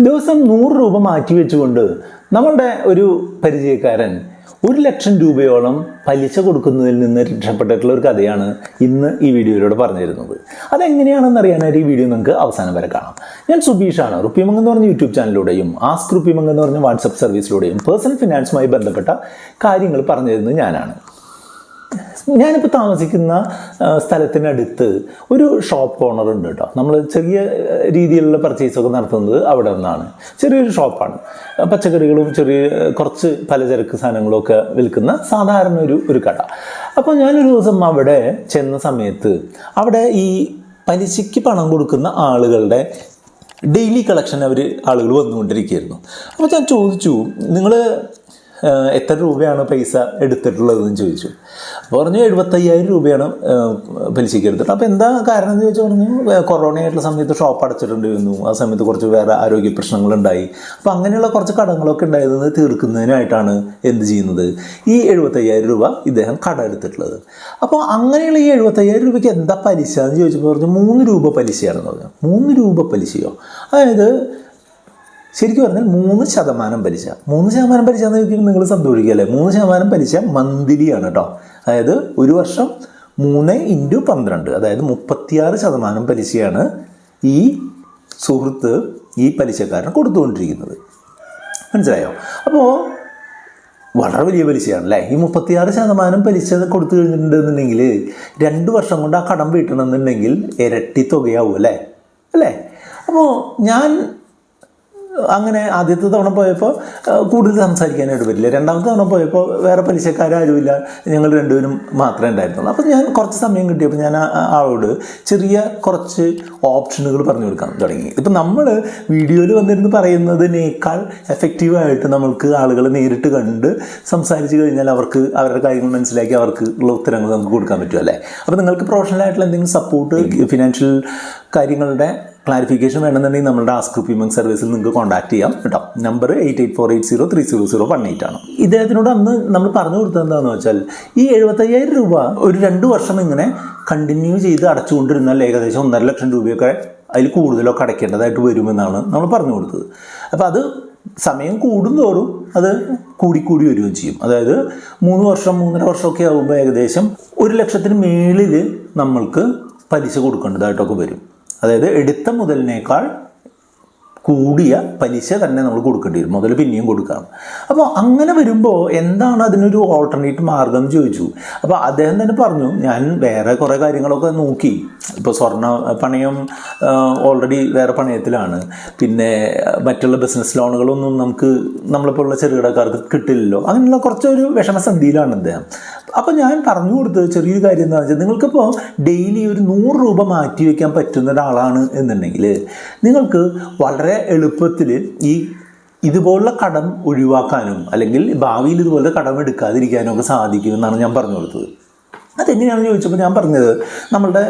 ദിവസം 100 രൂപ മാറ്റി വെച്ചുകൊണ്ട് നമ്മളുടെ ഒരു പരിചയക്കാരൻ 1,00,000 രൂപയോളം പലിശ കൊടുക്കുന്നതിൽ നിന്ന് രക്ഷപ്പെട്ടിട്ടുള്ള ഒരു കഥയാണ് ഇന്ന് ഈ വീഡിയോയിലൂടെ പറഞ്ഞു തരുന്നത്. അതെങ്ങനെയാണെന്ന് അറിയാനായിട്ട് ഈ വീഡിയോ നിങ്ങൾക്ക് അവസാനം വരെ കാണാം. ഞാൻ സുബീഷാണ്. റുപ്പിമംഗ് എന്ന് പറഞ്ഞ യൂട്യൂബ് ചാനലിലൂടെയും ആസ്ക് റുപ്പിമംഗ് എന്ന് പറഞ്ഞ വാട്സപ്പ് സർവീസിലൂടെയും പേഴ്സണൽ ഫിനാൻസുമായി ബന്ധപ്പെട്ട കാര്യങ്ങൾ പറഞ്ഞു തരുന്നത് ഞാനാണ്. ഞാനിപ്പോൾ താമസിക്കുന്ന സ്ഥലത്തിനടുത്ത് ഒരു ഷോപ്പ് ഓണർ ഉണ്ട് കേട്ടോ. നമ്മൾ ചെറിയ രീതിയിലുള്ള പർച്ചേസൊക്കെ നടത്തുന്നത് അവിടെ നിന്നാണ്. ചെറിയൊരു ഷോപ്പാണ്. പച്ചക്കറികളും കുറച്ച് പലചരക്ക് സാധനങ്ങളൊക്കെ വിൽക്കുന്ന സാധാരണ ഒരു കട. അപ്പോൾ ഞാനൊരു ദിവസം അവിടെ ചെന്ന സമയത്ത് അവിടെ ഈ പലിശയ്ക്ക് പണം കൊടുക്കുന്ന ആളുകളുടെ ഡെയിലി കളക്ഷൻ ആളുകൾ വന്നുകൊണ്ടിരിക്കുകയായിരുന്നു. അപ്പോൾ ഞാൻ ചോദിച്ചു, നിങ്ങൾ എത്ര രൂപയാണ് പൈസ എടുത്തിട്ടുള്ളതെന്ന് ചോദിച്ചു. അപ്പോൾ പറഞ്ഞു 75,000 രൂപയാണ് പലിശയ്ക്ക് എടുത്തിട്ട്. അപ്പോൾ എന്താ കാരണം എന്ന് ചോദിച്ചാൽ പറഞ്ഞു കൊറോണയായിട്ടുള്ള സമയത്ത് ഷോപ്പ് അടച്ചിട്ടുണ്ടായിരുന്നു. ആ സമയത്ത് കുറച്ച് വേറെ ആരോഗ്യ പ്രശ്നങ്ങളുണ്ടായി. അപ്പോൾ അങ്ങനെയുള്ള കുറച്ച് കടങ്ങളൊക്കെ ഉണ്ടായിരുന്നത് തീർക്കുന്നതിനായിട്ടാണ് എന്ത് ചെയ്യുന്നത്, ഈ 75,000 രൂപ ഇദ്ദേഹം കട എടുത്തിട്ടുള്ളത്. അപ്പോൾ അങ്ങനെയുള്ള ഈ 75,000 രൂപയ്ക്ക് എന്താ പലിശ എന്ന് ചോദിച്ചപ്പോൾ പറഞ്ഞു 3 രൂപ പലിശയാണെന്ന് പറഞ്ഞു. 3 രൂപ പലിശയോ? അതായത് ശരിക്കും പറഞ്ഞാൽ 3% പലിശ. 3% പലിശ എന്ന് ചോദിക്കുമ്പോൾ നിങ്ങൾ സന്തോഷിക്കുകയല്ലേ. 3% പലിശ മന്ത്ലിയാണ് കേട്ടോ. അതായത് ഒരു വർഷം 3 × 12, അതായത് 36% പലിശയാണ് ഈ സുഹൃത്ത് ഈ പലിശക്കാരന് കൊടുത്തുകൊണ്ടിരിക്കുന്നത്. മനസ്സിലായോ? അപ്പോൾ വളരെ വലിയ പലിശയാണല്ലേ. ഈ 36% പലിശ കൊടുത്തു കഴിഞ്ഞിട്ടുണ്ടെന്നുണ്ടെങ്കിൽ 2 വർഷം കൊണ്ട് ആ കടം വീട്ടണമെന്നുണ്ടെങ്കിൽ ഇരട്ടി തുകയാവും അല്ലേ. അപ്പോൾ ഞാൻ അങ്ങനെ ആദ്യത്തെ തവണ പോയപ്പോൾ കൂടുതൽ സംസാരിക്കാനായിട്ട് പറ്റില്ല. രണ്ടാമത്തെ തവണ പോയപ്പോൾ വേറെ പലിശക്കാരുമില്ല, ഞങ്ങൾ രണ്ടുപേരും മാത്രമേ ഉണ്ടായിരുന്നുള്ളൂ. അപ്പോൾ ഞാൻ കുറച്ച് സമയം കിട്ടിയപ്പോൾ ഞാൻ ആളോട് കുറച്ച് ഓപ്ഷനുകൾ പറഞ്ഞു കൊടുക്കാൻ തുടങ്ങി. ഇപ്പം നമ്മൾ വീഡിയോയിൽ വന്നിരുന്ന് പറയുന്നതിനേക്കാൾ എഫക്റ്റീവായിട്ട് നമ്മൾക്ക് ആളുകളെ നേരിട്ട് കണ്ട് സംസാരിച്ച് കഴിഞ്ഞാൽ അവർക്ക് അവരുടെ കാര്യങ്ങൾ മനസ്സിലാക്കി അവർക്ക് ഉള്ള ഉത്തരങ്ങൾ നമുക്ക് കൊടുക്കാൻ പറ്റുമല്ലേ. അപ്പോൾ നിങ്ങൾക്ക് പ്രൊഫഷണലായിട്ടുള്ള എന്തെങ്കിലും സപ്പോർട്ട്, ഫിനാൻഷ്യൽ കാര്യങ്ങളുടെ ക്ലാരിഫിക്കേഷൻ വേണമെന്നുണ്ടെങ്കിൽ നമ്മുടെ ആസ്ക് റുപ്പിമംഗ് സർവീസിൽ നിങ്ങൾക്ക് കോൺടാക്ട് ചെയ്യാം കേട്ടോ. നമ്പർ 8848030018 ആണ്. ഇദ്ദേഹത്തിനോട് അന്ന് നമ്മൾ പറഞ്ഞു കൊടുത്തത് എന്താണെന്ന് വെച്ചാൽ ഈ 75,000 രൂപ ഒരു 2 വർഷം ഇങ്ങനെ കണ്ടിന്യൂ ചെയ്ത് അടച്ചുകൊണ്ടിരുന്നാൽ ഏകദേശം 1,50,000 രൂപയൊക്കെ അതിൽ കൂടുതലൊക്കെ അടയ്ക്കേണ്ടതായിട്ട് വരുമെന്നാണ് നമ്മൾ പറഞ്ഞു കൊടുത്തത്. അപ്പോൾ അത് സമയം കൂടുന്തോറും അത് കൂടിക്കൂടി വരികയും ചെയ്യും. അതായത് 3 വർഷം 3.5 വർഷമൊക്കെ ആകുമ്പോൾ ഏകദേശം 1,00,000 മേളിൽ നമ്മൾക്ക് പലിശ കൊടുക്കേണ്ടതായിട്ടൊക്കെ വരും. അതായത് എടുത്ത മുതലിനേക്കാൾ കൂടിയ പലിശ തന്നെ നമ്മൾ കൊടുക്കേണ്ടി വരും. മുതൽ പിന്നെയും കൊടുക്കാം. അപ്പോൾ അങ്ങനെ വരുമ്പോൾ എന്താണ് അതിനൊരു ഓൾട്ടർനേറ്റ് മാർഗം എന്ന് ചോദിച്ചു. അപ്പോൾ അദ്ദേഹം തന്നെ പറഞ്ഞു, ഞാൻ വേറെ കുറേ കാര്യങ്ങളൊക്കെ നോക്കി. ഇപ്പോൾ സ്വർണ്ണ പണയം ഓൾറെഡി വേറെ പണയത്തിലാണ്. പിന്നെ മറ്റുള്ള ബിസിനസ് ലോണുകളൊന്നും നമ്മളിപ്പോൾ ഉള്ള ചെറുകിടക്കാർക്ക് കിട്ടില്ലല്ലോ. അങ്ങനെയുള്ള കുറച്ചൊരു വിഷമസന്ധിയിലാണ് അദ്ദേഹം. അപ്പോൾ ഞാൻ പറഞ്ഞു കൊടുത്തത് ചെറിയൊരു കാര്യം എന്താണെന്ന് വെച്ചാൽ, നിങ്ങൾക്കിപ്പോൾ ഡെയിലി ഒരു 100 രൂപ മാറ്റി വയ്ക്കാൻ പറ്റുന്ന ഒരാളാണ് എന്നുണ്ടെങ്കിൽ നിങ്ങൾക്ക് വളരെ എളുപ്പത്തിൽ ഇതുപോലുള്ള കടം ഒഴിവാക്കാനും അല്ലെങ്കിൽ ഭാവിയിൽ ഇതുപോലെ കടം എടുക്കാതിരിക്കാനും ഒക്കെ സാധിക്കുമെന്നാണ് ഞാൻ പറഞ്ഞു കൊടുത്തത്. അതെങ്ങനെയാണെന്ന് ചോദിച്ചപ്പോൾ ഞാൻ പറഞ്ഞത് നമ്മളുടെ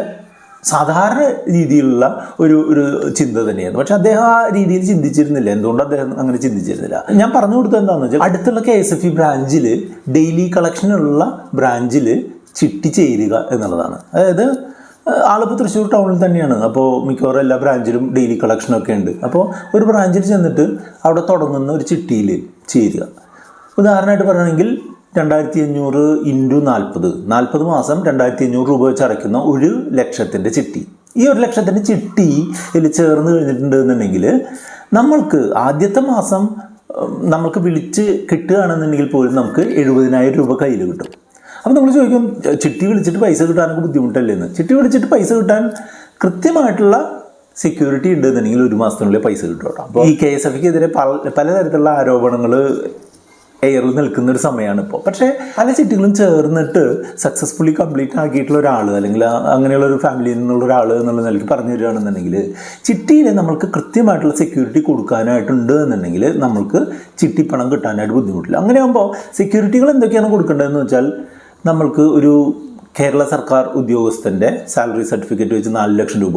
സാധാരണ രീതിയിലുള്ള ഒരു ചിന്ത തന്നെയാണ്. പക്ഷെ അദ്ദേഹം ആ രീതിയിൽ ചിന്തിച്ചിരുന്നില്ല. എന്തുകൊണ്ട് അദ്ദേഹം അങ്ങനെ ചിന്തിച്ചിരുന്നില്ല? ഞാൻ പറഞ്ഞു കൊടുത്തത് എന്താണെന്ന് വെച്ചാൽ, അടുത്തുള്ള KSFE ബ്രാഞ്ചിൽ ഡെയിലി കളക്ഷനുള്ള ബ്രാഞ്ചിൽ ചിട്ടി ചേരുക എന്നുള്ളതാണ്. അതായത് ആളിപ്പോൾ തൃശ്ശൂർ ടൗണിൽ തന്നെയാണ്. അപ്പോൾ മിക്കവാറും എല്ലാ ബ്രാഞ്ചിലും ഡെയിലി കളക്ഷനൊക്കെ ഉണ്ട്. അപ്പോൾ ഒരു ബ്രാഞ്ചിൽ ചെന്നിട്ട് അവിടെ തുടങ്ങുന്ന ഒരു ചിട്ടിയിൽ ചേരുക. ഉദാഹരണമായിട്ട് പറയുകയാണെങ്കിൽ 2,500 × 40 മാസം 2,500 രൂപ വെച്ച് അടയ്ക്കുന്ന 1,00,000 ചിട്ടി. ഈ 1,00,000 ചിട്ടി ഇതിൽ ചേർന്ന് കഴിഞ്ഞിട്ടുണ്ടെന്നുണ്ടെങ്കിൽ നമ്മൾക്ക് ആദ്യത്തെ മാസം നമ്മൾക്ക് വിളിച്ച് കിട്ടുകയാണെന്നുണ്ടെങ്കിൽ പോലും നമുക്ക് 70,000 രൂപ കയ്യിൽ കിട്ടും. അപ്പോൾ നമ്മൾ ചോദിക്കും, ചിട്ടി വിളിച്ചിട്ട് പൈസ കിട്ടാനൊക്കെ ബുദ്ധിമുട്ടല്ലേ എന്ന്. ചിട്ടി വിളിച്ചിട്ട് പൈസ കിട്ടാൻ കൃത്യമായിട്ടുള്ള സെക്യൂരിറ്റി ഉണ്ടെന്നുണ്ടെങ്കിൽ 1 മാസത്തിനുള്ളിൽ പൈസ കിട്ടും കേട്ടോ. അപ്പോൾ ഈ KSFEക്കെതിരെ പലതരത്തിലുള്ള ആരോപണങ്ങൾ എയറിൽ നിൽക്കുന്ന ഒരു സമയമാണ് ഇപ്പോൾ. പക്ഷേ പല ചിട്ടികളും ചേർന്നിട്ട് സക്സസ്ഫുള്ളി കംപ്ലീറ്റ് ആക്കിയിട്ടുള്ള ഒരാൾ, അല്ലെങ്കിൽ അങ്ങനെയുള്ള ഒരു ഫാമിലിയിൽ നിന്നുള്ള ഒരാൾ എന്നുള്ള നിലയ്ക്ക് പറഞ്ഞു തരികയാണെന്നുണ്ടെങ്കിൽ ചിട്ടിയിൽ നമ്മൾക്ക് കൃത്യമായിട്ടുള്ള സെക്യൂരിറ്റി കൊടുക്കാനായിട്ടുണ്ട് എന്നുണ്ടെങ്കിൽ നമ്മൾക്ക് ചിട്ടിപ്പണം കിട്ടാനായിട്ട് ബുദ്ധിമുട്ടില്ല. അങ്ങനെയാകുമ്പോൾ സെക്യൂരിറ്റികൾ എന്തൊക്കെയാണ് കൊടുക്കേണ്ടതെന്ന് വെച്ചാൽ, നമ്മൾക്ക് ഒരു കേരള സർക്കാർ ഉദ്യോഗസ്ഥൻ്റെ സാലറി സർട്ടിഫിക്കറ്റ് വെച്ച് 4,00,000 രൂപ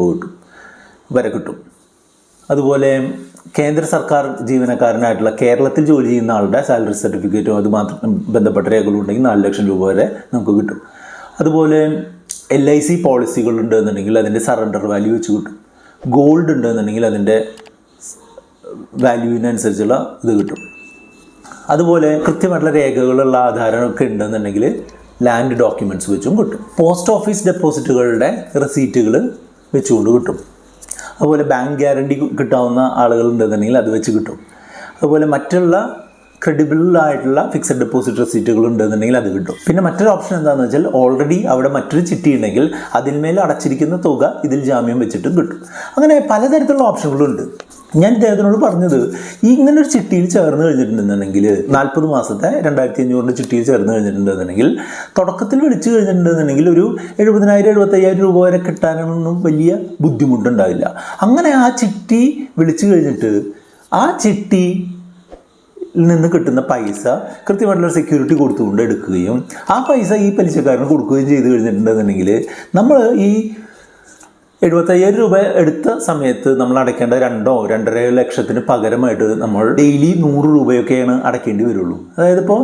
കിട്ടും. അതുപോലെ കേന്ദ്ര സർക്കാർ ജീവനക്കാരനായിട്ടുള്ള കേരളത്തിൽ ജോലി ചെയ്യുന്ന ആളുടെ സാലറി സർട്ടിഫിക്കറ്റും അതുമാത്രം ബന്ധപ്പെട്ട രേഖകളുണ്ടെങ്കിൽ 4,00,000 രൂപ വരെ നമുക്ക് കിട്ടും. അതുപോലെ LIC പോളിസികളുണ്ട് എന്നുണ്ടെങ്കിൽ അതിൻ്റെ സറണ്ടർ വാല്യൂ വെച്ച് കിട്ടും. ഗോൾഡ് ഉണ്ട് എന്നുണ്ടെങ്കിൽ അതിൻ്റെ വാല്യൂവിനനുസരിച്ചുള്ള ഇത് കിട്ടും. അതുപോലെ കൃത്യമായിട്ടുള്ള രേഖകളുള്ള ആധാരമൊക്കെ ഉണ്ടെന്നുണ്ടെങ്കിൽ ലാൻഡ് ഡോക്യുമെൻറ്റ്സ് വെച്ചും കിട്ടും. പോസ്റ്റ് ഓഫീസ് ഡെപ്പോസിറ്റുകളുടെ റെസീറ്റുകൾ വെച്ചുകൊണ്ട് കിട്ടും. അതുപോലെ ബാങ്ക് ഗ്യാരണ്ടി കിട്ടാവുന്ന ആളുകളുണ്ടെന്നുണ്ടെങ്കിൽ അത് വെച്ച് കിട്ടും. അതുപോലെ മറ്റുള്ള ക്രെഡിബിളായിട്ടുള്ള ഫിക്സഡ് ഡെപ്പോസിറ്റ് റെസീറ്റുകൾ ഉണ്ടെന്നുണ്ടെങ്കിൽ അത് കിട്ടും. പിന്നെ മറ്റൊരു ഓപ്ഷൻ എന്താണെന്ന് വെച്ചാൽ ഓൾറെഡി അവിടെ മറ്റൊരു ചിട്ടി ഉണ്ടെങ്കിൽ അതിന്മേൽ അടച്ചിരിക്കുന്ന തുക ഇതിൽ ജാമ്യം വെച്ചിട്ടും കിട്ടും. അങ്ങനെ പലതരത്തിലുള്ള ഓപ്ഷനുകളുണ്ട്. ഞാൻ ഇദ്ദേഹത്തിനോട് പറഞ്ഞത് ഇങ്ങനൊരു ചിട്ടിയിൽ ചേർന്ന് കഴിഞ്ഞിട്ടുണ്ടെന്നുണ്ടെങ്കിൽ 40 മാസത്തെ 2500 ചിട്ടിയിൽ ചേർന്ന് കഴിഞ്ഞിട്ടുണ്ടെന്നുണ്ടെങ്കിൽ തുടക്കത്തിൽ വിളിച്ചു കഴിഞ്ഞിട്ടുണ്ടെന്നുണ്ടെങ്കിൽ ഒരു 70,000-75,000 രൂപ വരെ കിട്ടാനൊന്നും വലിയ ബുദ്ധിമുട്ടുണ്ടാവില്ല. അങ്ങനെ ആ ചിട്ടി വിളിച്ചു കഴിഞ്ഞിട്ട് ആ ചിട്ടി നിന്ന് കിട്ടുന്ന പൈസ കൃത്യമായിട്ടുള്ള സെക്യൂരിറ്റി കൊടുത്തുകൊണ്ട് എടുക്കുകയും ആ പൈസ ഈ പലിശക്കാരന് കൊടുക്കുകയും ചെയ്ത് കഴിഞ്ഞിട്ടുണ്ടെന്നുണ്ടെങ്കിൽ നമ്മൾ ഈ 75,000 രൂപ എടുത്ത സമയത്ത് നമ്മൾ അടയ്ക്കേണ്ട 2-2.5 ലക്ഷത്തിന് പകരമായിട്ട് നമ്മൾ ഡെയിലി 100 രൂപയൊക്കെയാണ് അടയ്ക്കേണ്ടി വരുള്ളൂ. അതായത് ഇപ്പോൾ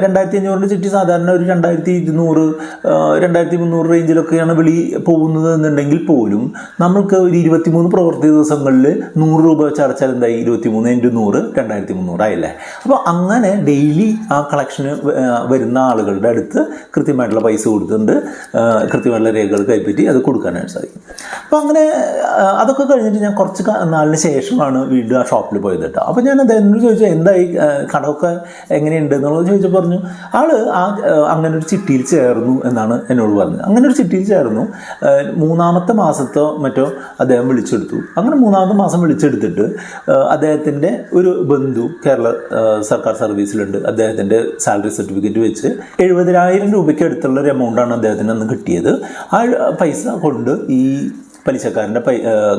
2,500 ചിട്ടി സാധാരണ ഒരു 2,200, 2,300 റേഞ്ചിലൊക്കെയാണ് വിളി പോകുന്നത് എന്നുണ്ടെങ്കിൽ പോലും നമ്മൾക്ക് ഒരു 23 പ്രവൃത്തി ദിവസങ്ങളിൽ 100 രൂപ വെച്ച് അടച്ചാൽ എന്തായി? 23 × 100 2,300 ആയില്ലേ? അപ്പോൾ അങ്ങനെ ഡെയിലി ആ കളക്ഷന് വരുന്ന ആളുകളുടെ അടുത്ത് കൃത്യമായിട്ടുള്ള പൈസ കൊടുത്തുകൊണ്ട് കൃത്യമായിട്ടുള്ള രേഖകൾ കൈപ്പറ്റി അത് കൊടുക്കാനായിട്ട് സാധിക്കും. അപ്പോൾ അങ്ങനെ അതൊക്കെ കഴിഞ്ഞിട്ട് ഞാൻ കുറച്ച് നാളിന് ശേഷമാണ് വീണ്ടും ആ ഷോപ്പിൽ പോയത് കേട്ടോ. അപ്പോൾ ഞാൻ അദ്ദേഹത്തിനോട് ചോദിച്ചു എന്തായി കടമൊക്കെ എങ്ങനെയുണ്ട് എന്നുള്ളത് ചോദിച്ചു. പറഞ്ഞു അങ്ങനെ ഒരു ചിട്ടിയിൽ ചേർന്നു എന്നാണ് എന്നോട് പറഞ്ഞത്. അങ്ങനെ ഒരു ചിട്ടിയിൽ ചേർന്നു. 3-ാമത്തെ മാസത്തോ മറ്റോ അദ്ദേഹം വിളിച്ചെടുത്തു. അങ്ങനെ 3-ാമത്തെ മാസം വിളിച്ചെടുത്തിട്ട് അദ്ദേഹത്തിൻ്റെ ഒരു ബന്ധു കേരള സർക്കാർ സർവീസിലുണ്ട്. അദ്ദേഹത്തിൻ്റെ സാലറി സർട്ടിഫിക്കറ്റ് വെച്ച് 70,000 രൂപയ്ക്ക് അടുത്തുള്ള ഒരു എമൗണ്ടാണ് അദ്ദേഹത്തിന് അന്ന് കിട്ടിയത്. ആ പൈസ കൊണ്ട് ഈ പലിശക്കാരൻ്റെ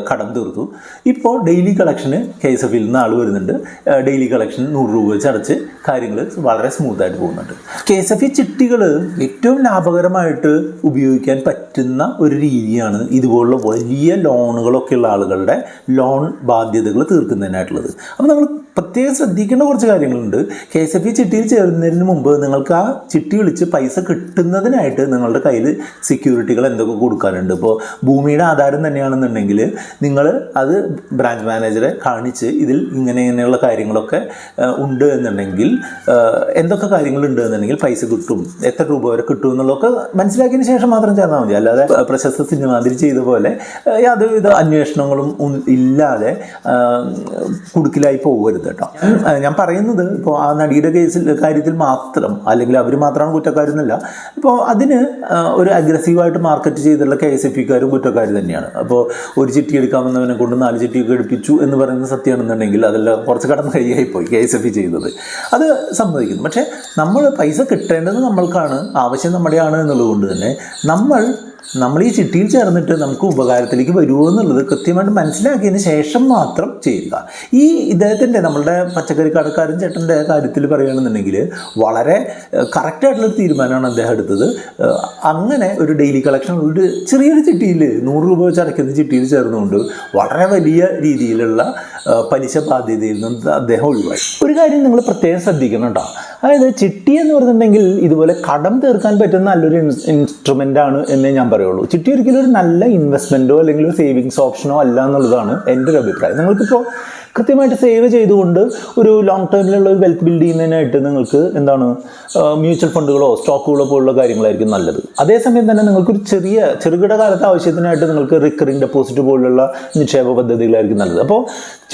കടം തീർത്തു. ഇപ്പോൾ ഡെയിലി കളക്ഷന് KSFയിൽ നിന്ന് ആൾ വരുന്നുണ്ട്. ഡെയിലി കളക്ഷൻ 100 രൂപ വെച്ച് അടച്ച് കാര്യങ്ങൾ വളരെ സ്മൂത്തായിട്ട് പോകുന്നുണ്ട്. KSF ചിട്ടികൾ ഏറ്റവും ലാഭകരമായിട്ട് ഉപയോഗിക്കാൻ പറ്റുന്ന ഒരു രീതിയാണ് ഇതുപോലുള്ള വലിയ ലോണുകളൊക്കെയുള്ള ആളുകളുടെ ലോൺ ബാധ്യതകൾ തീർക്കുന്നതിനായിട്ടുള്ളത്. അപ്പോൾ നമ്മൾ പ്രത്യേകം ശ്രദ്ധിക്കേണ്ട കുറച്ച് കാര്യങ്ങളുണ്ട്. KSF ചിട്ടിയിൽ ചേരുന്നതിന് മുമ്പ് നിങ്ങൾക്ക് ആ ചിട്ടി വിളിച്ച് പൈസ കിട്ടുന്നതിനായിട്ട് നിങ്ങളുടെ കയ്യിൽ സെക്യൂരിറ്റികൾ എന്തൊക്കെ കൊടുക്കാനുണ്ട്. ഇപ്പോൾ ഭൂമിയുടെ ആധാരം തന്നെയാണെന്നുണ്ടെങ്കിൽ നിങ്ങൾ അത് ബ്രാഞ്ച് മാനേജറെ കാണിച്ച് ഇതിൽ ഇങ്ങനെയുള്ള കാര്യങ്ങളൊക്കെ ഉണ്ട് എന്നുണ്ടെങ്കിൽ എന്തൊക്കെ കാര്യങ്ങളുണ്ട് എന്നുണ്ടെങ്കിൽ പൈസ കിട്ടും, എത്ര രൂപ വരെ കിട്ടും എന്നുള്ളതൊക്കെ മനസ്സിലാക്കിയതിന് ശേഷം മാത്രം ചേർന്നാൽ മതി. അല്ലാതെ പ്രശസ്ത സിനിമാതിരി ചെയ്ത പോലെ യാതൊരുവിധ അന്വേഷണങ്ങളും ഇല്ലാതെ കുടുക്കിലായി പോകരുത് കേട്ടോ. ഞാൻ പറയുന്നത് ഇപ്പോൾ ആ നടിയുടെ കാര്യത്തിൽ മാത്രം, അല്ലെങ്കിൽ അവർ മാത്രമാണ് കുറ്റക്കാരെന്നല്ല. ഇപ്പോൾ അതിന് ഒരു അഗ്രസീവായിട്ട് മാർക്കറ്റ് ചെയ്തുള്ള KSFക്കാരും കുറ്റക്കാർ തന്നെയാണ്. അപ്പോൾ ഒരു ചിട്ടി എടുക്കാമെന്നവനെ കൊണ്ട് 4 ചിട്ടിയൊക്കെ എടുപ്പിച്ചു എന്ന് പറയുന്നത് സത്യമാണെന്നുണ്ടെങ്കിൽ അതെല്ലാം കുറച്ച് കടന്ന് കൈയായിപ്പോയി KSF ചെയ്തത്. അത് സമ്മതിക്കുന്നു. പക്ഷേ നമ്മൾ പൈസ കിട്ടേണ്ടത് നമ്മൾക്കാണ്, ആവശ്യം നമ്മുടെയാണ് എന്നുള്ളത് കൊണ്ട് തന്നെ നമ്മൾ ഈ ചിട്ടിയിൽ ചേർന്നിട്ട് നമുക്ക് ഉപകാരത്തിലേക്ക് വരുമോ എന്നുള്ളത് കൃത്യമായിട്ട് മനസ്സിലാക്കിയതിന് ശേഷം മാത്രം ചെയ്യുക. ഈ ഇദ്ദേഹത്തിൻ്റെ നമ്മളുടെ പച്ചക്കറി കടക്കാരൻ ചേട്ടൻ്റെ കാര്യത്തിൽ പറയുകയാണെന്നുണ്ടെങ്കിൽ വളരെ കറക്റ്റായിട്ടുള്ളൊരു തീരുമാനമാണ് അദ്ദേഹം എടുത്തത്. അങ്ങനെ ഒരു ഡെയിലി കളക്ഷൻ ഒരു ചെറിയൊരു ചിട്ടിയിൽ 100 രൂപ വെച്ച് അടയ്ക്കുന്ന ചിട്ടിയിൽ ചേർന്നുകൊണ്ട് വളരെ വലിയ രീതിയിലുള്ള പലിശ ബാധ്യതയിൽ നിന്ന് അദ്ദേഹം ഒഴിവായി. ഒരു കാര്യം നിങ്ങൾ പ്രത്യേകം ശ്രദ്ധിക്കണം കേട്ടോ. അതായത് ചിട്ടി എന്ന് പറഞ്ഞിട്ടുണ്ടെങ്കിൽ ഇതുപോലെ കടം തീർക്കാൻ പറ്റുന്ന നല്ലൊരു ഇൻസ്ട്രുമെൻ്റാണ് എന്നേ ഞാൻ പറയുള്ളൂ. ചിട്ടി ഒരിക്കലും ഒരു നല്ല ഇൻവെസ്റ്റ്മെൻറ്റോ അല്ലെങ്കിൽ ഒരു സേവിങ്സ് ഓപ്ഷനോ അല്ല എന്നുള്ളതാണ് എൻ്റെ ഒരു അഭിപ്രായം. നിങ്ങൾക്കിപ്പോൾ കൃത്യമായിട്ട് സേവ് ചെയ്തുകൊണ്ട് ഒരു ലോങ് ടേമിലുള്ള ഒരു വെൽത്ത് ബിൽഡ് ചെയ്യുന്നതിനായിട്ട് നിങ്ങൾക്ക് മ്യൂച്വൽ ഫണ്ടുകളോ സ്റ്റോക്കുകളോ പോലുള്ള കാര്യങ്ങളായിരിക്കും നല്ലത്. അതേസമയം തന്നെ നിങ്ങൾക്കൊരു ചെറുകിട കാലത്തെ ആവശ്യത്തിനായിട്ട് നിങ്ങൾക്ക് റിക്കറിംഗ് ഡെപ്പോസിറ്റ് പോലുള്ള നിക്ഷേപ പദ്ധതികളായിരിക്കും നല്ലത്. അപ്പോൾ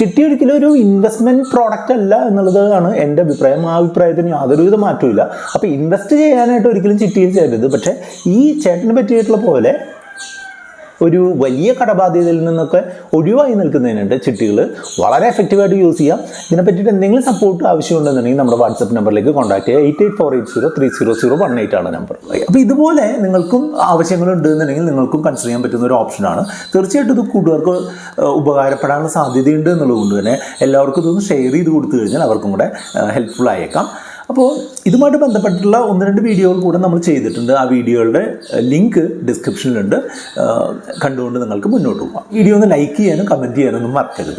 ചിട്ടി ഒരിക്കലും ഒരു ഇൻവെസ്റ്റ്മെൻറ്റ് പ്രോഡക്റ്റ് അല്ല എന്നുള്ളതാണ് എൻ്റെ അഭിപ്രായം. ആ അഭിപ്രായത്തിന് യാതൊരുവിധ മാറ്റമില്ല. അപ്പോൾ ഇൻവെസ്റ്റ് ചെയ്യാനായിട്ട് ഒരിക്കലും ചിട്ടിയിൽ ചേരരുത്. പക്ഷേ ഈ ചേട്ടന് പറ്റിയിട്ടുള്ള പോലെ ഒരു വലിയ കടബാധ്യതയിൽ നിന്നൊക്കെ ഒഴിവായി നിൽക്കുന്നതിനായിട്ട് ചിട്ടികൾ വളരെ എഫക്റ്റീവായിട്ട് യൂസ് ചെയ്യാം. ഇതിനെ പറ്റിയിട്ട് എന്തെങ്കിലും സപ്പോർട്ട് ആവശ്യമുണ്ടെന്നുണ്ടെങ്കിൽ നമ്മുടെ വാട്സപ്പ് നമ്പറിലേക്ക് കോൺടാക്ട് ചെയ്യുക. 8848030018 ആണ് നമ്പർ. അപ്പോൾ ഇതുപോലെ നിങ്ങൾക്കും ആവശ്യങ്ങളുണ്ട് എന്നുണ്ടെങ്കിൽ നിങ്ങൾക്കും കൺസിഡർ ചെയ്യാൻ പറ്റുന്ന ഒരു ഓപ്ഷനാണ്. തീർച്ചയായിട്ടും ഇത് കൂട്ടുകാർക്ക് ഉപകാരപ്പെടാനുള്ള സാധ്യതയുണ്ട് എന്നുള്ളതുകൊണ്ട് തന്നെ എല്ലാവർക്കും ഇതൊന്ന് ഷെയർ ചെയ്ത് കൊടുത്തു കഴിഞ്ഞാൽ അവർക്കും കൂടെ ഹെൽപ്ഫുൾ ആയേക്കാം. അപ്പോൾ ഇതുമായിട്ട് ബന്ധപ്പെട്ടിട്ടുള്ള 1-2 വീഡിയോകൾ കൂടെ നമ്മൾ ചെയ്തിട്ടുണ്ട്. ആ വീഡിയോകളുടെ ലിങ്ക് ഡിസ്ക്രിപ്ഷനിലുണ്ട്. കണ്ടുകൊണ്ട് നിങ്ങൾക്ക് മുന്നോട്ട് പോകാം. വീഡിയോ ഒന്ന് ലൈക്ക് ചെയ്യാനും കമൻറ്റ് ചെയ്യാനൊന്നും മറക്കരുത്.